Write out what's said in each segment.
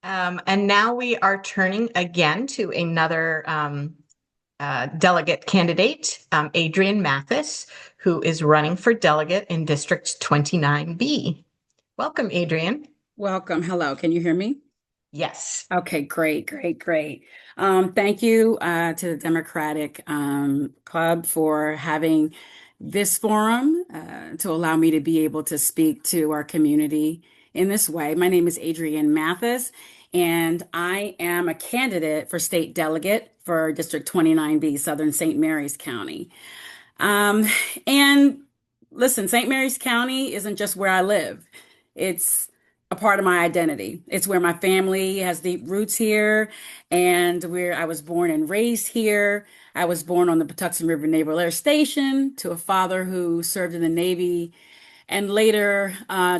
And now we are turning again to another delegate candidate, Adrianne Mathis, who is running for delegate in District 29B. Welcome, Adrianne. Welcome. Hello. Can you hear me? Yes. Okay, great, great, great. Thank you to the Democratic Club for having this forum to allow me to be able to speak to our community in this way. My name is Adrianne Mathis, and I am a candidate for state delegate for District 29B, Southern St. Mary's County. Um, and listen, St. Mary's County isn't just where I live. It's a part of my identity. It's where my family has deep roots here and where I was born and raised here. I was born on the Patuxent River Naval Air Station to a father who served in the Navy and later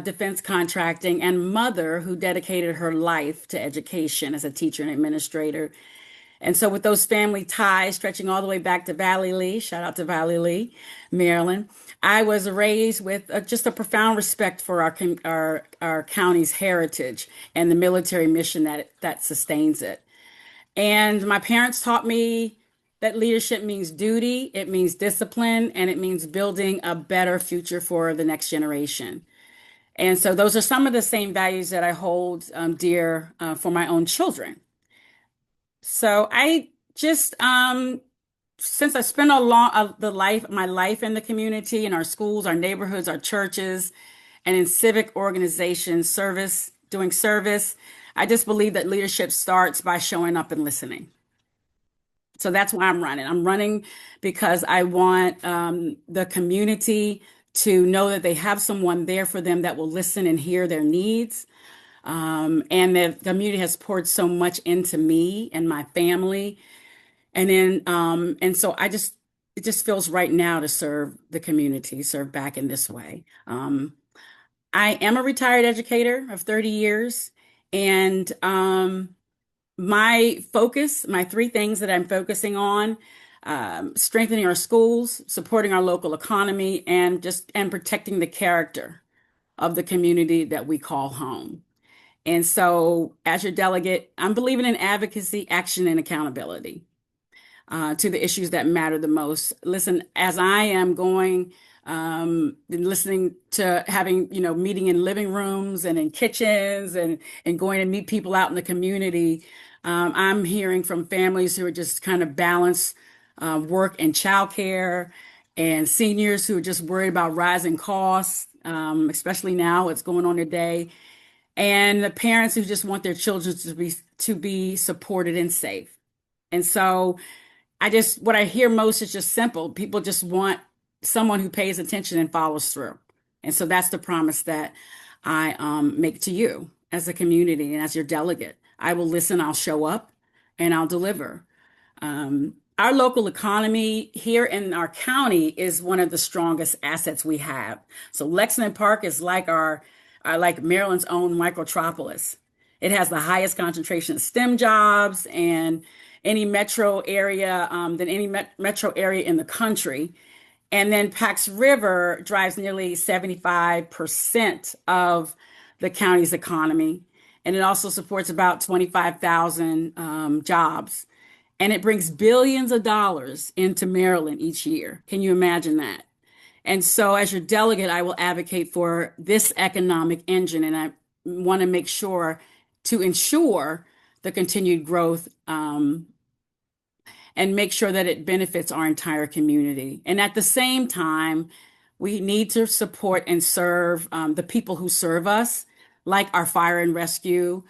defense contracting, and mother who dedicated her life to education as a teacher and administrator. And so, with those family ties stretching all the way back to Valley Lee, shout out to Valley Lee, Maryland, I was raised with just a profound respect for our county's heritage and the military mission that sustains it. And my parents taught me that leadership means duty, it means discipline, and it means building a better future for the next generation. And so, those are some of the same values that I hold dear for my own children. So I just since I spent a long the life my life in the community, in our schools, our neighborhoods, our churches, and in civic organizations, doing service, I just believe that leadership starts by showing up and listening. So that's why I'm running. I'm running because I want the community to know that they have someone there for them that will listen and hear their needs. And the community has poured so much into me and my family. And so it just feels right now to serve the community, serve back in this way. I am a retired educator of 30 years. And my three things that I'm focusing on, strengthening our schools, supporting our local economy, and protecting the character of the community that we call home. And so, as your delegate, I'm believing in advocacy, action, and accountability to the issues that matter the most. Listen, as I am going and listening to having, meeting in living rooms and in kitchens and going to meet people out in the community, I'm hearing from families who are just kind of balance work and childcare, and seniors who are just worried about rising costs, especially now, what's going on today, and the parents who just want their children to be supported and safe. And so what I hear most is just simple. People just want someone who pays attention and follows through. And so that's the promise that I make to you as a community and as your delegate. I will listen, I'll show up, and I'll deliver. Our local economy here in our county is one of the strongest assets we have. So Lexington Park is like Maryland's own microtropolis. It has the highest concentration of STEM jobs and any metro area than any metro area in the country. And then Pax River drives nearly 75% of the county's economy. And it also supports about 25,000 jobs. And it brings billions of dollars into Maryland each year. Can you imagine that? And so, as your delegate, I will advocate for this economic engine, and I want to make sure to ensure the continued growth and make sure that it benefits our entire community. And at the same time, we need to support and serve the people who serve us, like our fire and rescue.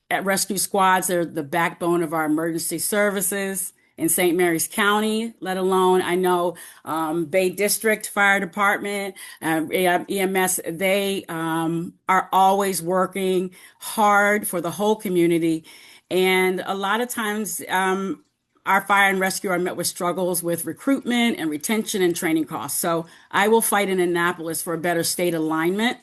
At rescue squads, they're the backbone of our emergency services in St. Mary's County, let alone I know Bay District Fire Department, EMS, they are always working hard for the whole community. And a lot of times, our fire and rescue are met with struggles with recruitment and retention and training costs. So I will fight in Annapolis for a better state alignment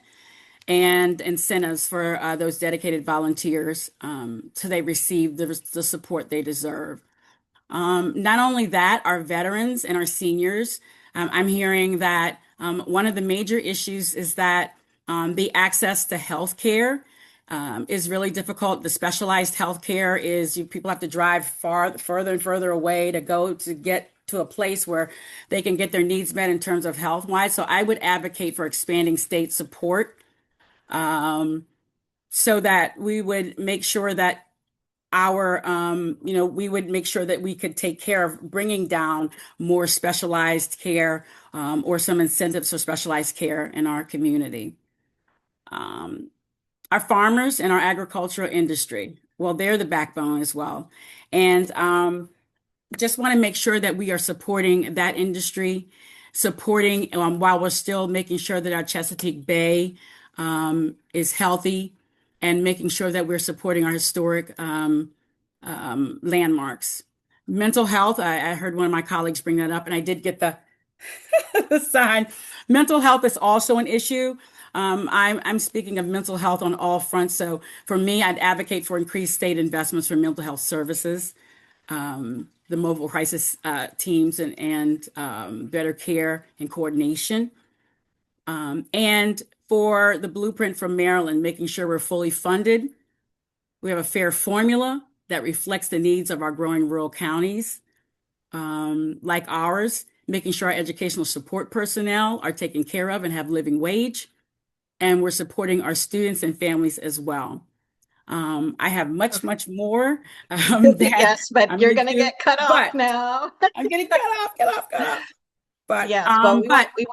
and incentives for those dedicated volunteers so they receive the support they deserve. Not only that, our veterans and our seniors, I'm hearing that one of the major issues is that the access to health care is really difficult. The specialized healthcare is people have to drive further and further away to go to get to a place where they can get their needs met in terms of health wise. So I would advocate for expanding state support, so that we would make sure that we would make sure that we could take care of bringing down more specialized care, or some incentives for specialized care in our community. Um, our farmers and our agricultural industry, well, they're the backbone as well. And just want to make sure that we are supporting that industry, supporting while we're still making sure that our Chesapeake Bay is healthy, and making sure that we're supporting our historic landmarks. Mental health, I heard one of my colleagues bring that up, and I did get the, the sign. Mental health is also an issue. I'm speaking of mental health on all fronts. So for me, I'd advocate for increased state investments for mental health services, the mobile crisis teams, and better care and coordination. And for the blueprint from Maryland, making sure we're fully funded. We have a fair formula that reflects the needs of our growing rural counties, like ours, making sure our educational support personnel are taken care of and have living wage. And we're supporting our students and families as well. I have much, Okay. much more that Yes, but I'm you're going going to to, get cut off but now. I'm getting cut off, cut off, cut off. Yes, well, we want, we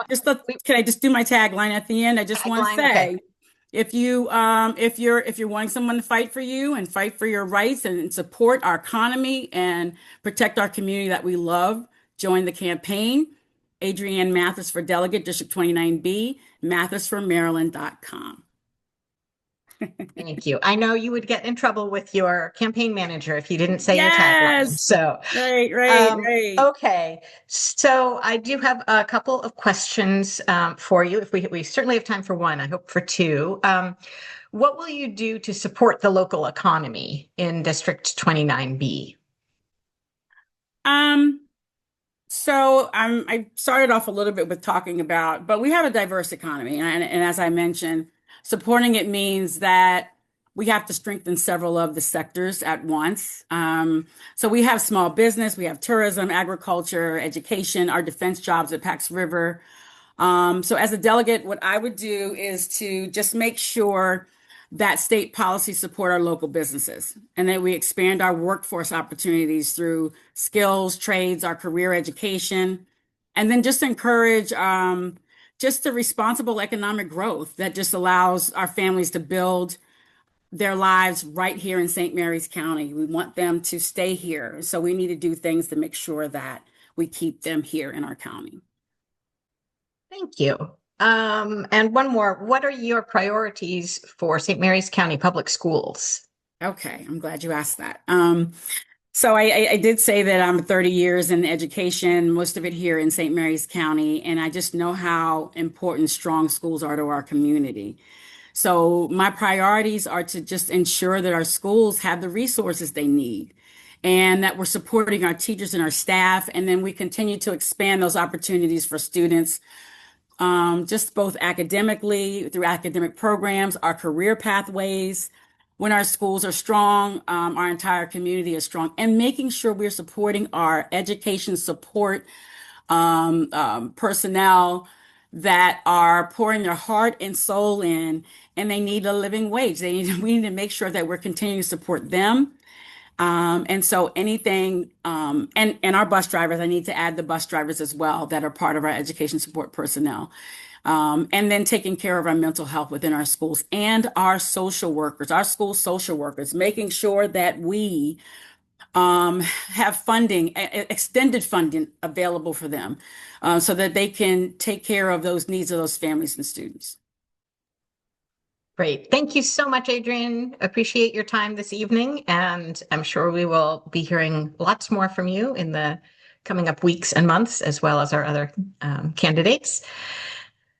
Can I just do my tagline at the end? I just want to tagline. Okay. say, if you're wanting someone to fight for you and fight for your rights and support our economy and protect our community that we love, join the campaign. Adrianne Mathis for Delegate, District 29B, mathisformaryland.com. Thank you. I know you would get in trouble with your campaign manager if you didn't say your tagline. Yes. So, Right, right, right. okay. So I do have a couple of questions for you. If we certainly have time for one, I hope for two. What will you do to support the local economy in District 29B? Um, I started off a little bit with talking about, but we have a diverse economy. And as I mentioned, supporting it means that we have to strengthen several of the sectors at once. So we have small business, we have tourism, agriculture, education, our defense jobs at Pax River. So as a delegate, what I would do is to just make sure that state policies support our local businesses and that we expand our workforce opportunities through skills, trades, our career education, and then just encourage just the responsible economic growth that just allows our families to build their lives right here in St. Mary's County. We want them to stay here. So we need to do things to make sure that we keep them here in our county. Thank you. And one more, what are your priorities for St. Mary's County Public Schools? Okay, I'm glad you asked that. So I did say that I'm 30 years in education, most of it here in St. Mary's County, and I just know how important strong schools are to our community. So my priorities are to just ensure that our schools have the resources they need and that we're supporting our teachers and our staff, and then we continue to expand those opportunities for students, just both academically, through academic programs, our career pathways. When our schools are strong, our entire community is strong, and making sure we're supporting our education support personnel that are pouring their heart and soul in, and they need a living wage. We need to make sure that we're continuing to support them. And so anything, and our bus drivers, I need to add the bus drivers as well that are part of our education support personnel. And then taking care of our mental health within our schools and our social workers, our school social workers, making sure that we have funding, extended funding available for them, so that they can take care of those needs of those families and students. Great. Thank you so much, Adrianne. Appreciate your time this evening. And I'm sure we will be hearing lots more from you in the coming up weeks and months, as well as our other candidates.